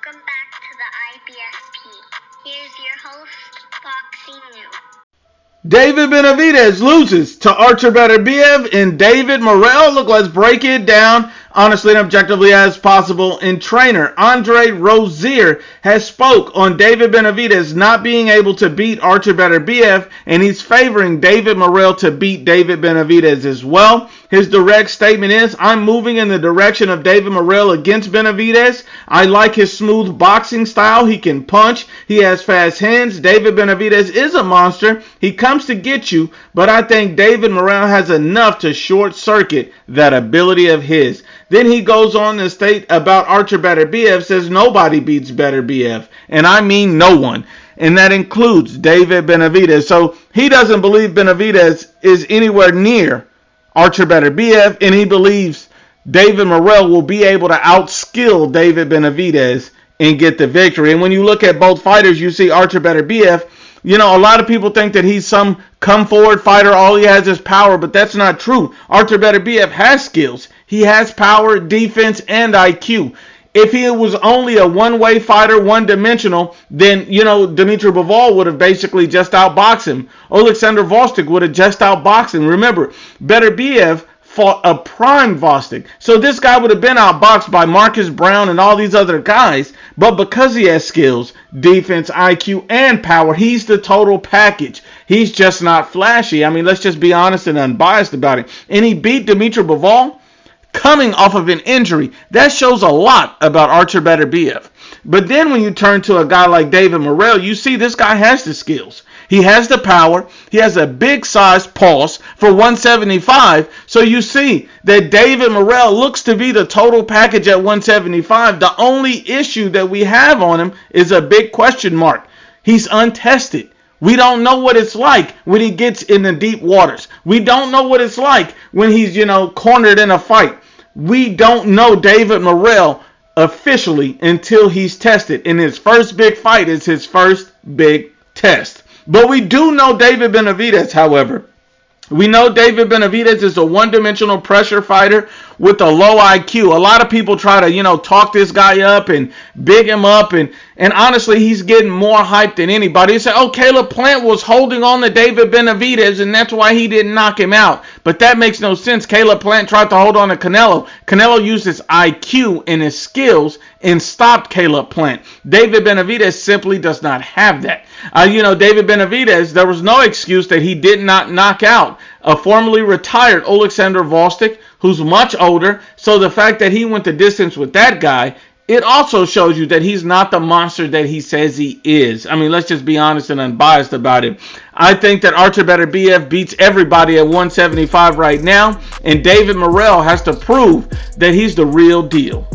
Welcome back to the IBSP. Here's your host, Boxing New. David Benavidez loses to Artur Beterbiev and David Morell. Look, let's break it down honestly and objectively as possible. And trainer Rozier has spoke on David Benavidez not being able to beat Artur Beterbiev, and he's favoring David Morell to beat David Benavidez as well. His direct statement is, I'm moving in the direction of David Morell against Benavidez. I like his smooth boxing style. He can punch. He has fast hands. David Benavidez is a monster. He comes to get you, but I think David Morell has enough to short circuit that ability of his. Then he goes on to state about Artur Beterbiev, says nobody beats Beterbiev, and I mean no one. And that includes David Benavidez. So he doesn't believe Benavidez is anywhere near Artur Beterbiev, and he believes David Morell will be able to outskill David Benavidez and get the victory. And when you look at both fighters, you see Artur Beterbiev, you know, a lot of people think that he's some come-forward fighter, all he has is power, but that's not true. Artur Beterbiev has skills. He has power, defense, and IQ. If he was only a one-way fighter, one-dimensional, then, you know, Dmitry Bivol would have basically just outboxed him. Alexander Vostok would have just outboxed him. Remember, Beterbiev fought a prime Vostok. So this guy would have been outboxed by Marcus Brown and all these other guys, but because he has skills, defense, IQ, and power, he's the total package. He's just not flashy. I mean, let's just be honest and unbiased about it. And he beat Dmitry Bivol coming off of an injury. That shows a lot about Artur Beterbiev. But then when you turn to a guy like David Morell, you see this guy has the skills. He has the power. He has a big size pulse for 175. So you see that David Morell looks to be the total package at 175. The only issue that we have on him is a big question mark. He's untested. We don't know what it's like when he gets in the deep waters. We don't know what it's like when he's, you know, cornered in a fight. We don't know David Morell officially until he's tested. And his first big fight is his first big test. But we do know David Benavidez, however. We know David Benavidez is a one-dimensional pressure fighter with a low IQ. A lot of people try to, you know, talk this guy up and big him up. And honestly, he's getting more hype than anybody. They say, oh, Caleb Plant was holding on to David Benavidez, and that's why he didn't knock him out. But that makes no sense. Caleb Plant tried to hold on to Canelo. Canelo used his IQ and his skills and stopped Caleb Plant. David Benavidez simply does not have that. You know, David Benavidez, there was no excuse that he did not knock out a formerly retired Alexander Vostok, who's much older. So the fact that he went the distance with that guy, it also shows you that he's not the monster that he says he is. I mean, let's just be honest and unbiased about it. I think that Artur Beterbiev beats everybody at 175 right now, and David Morell has to prove that he's the real deal.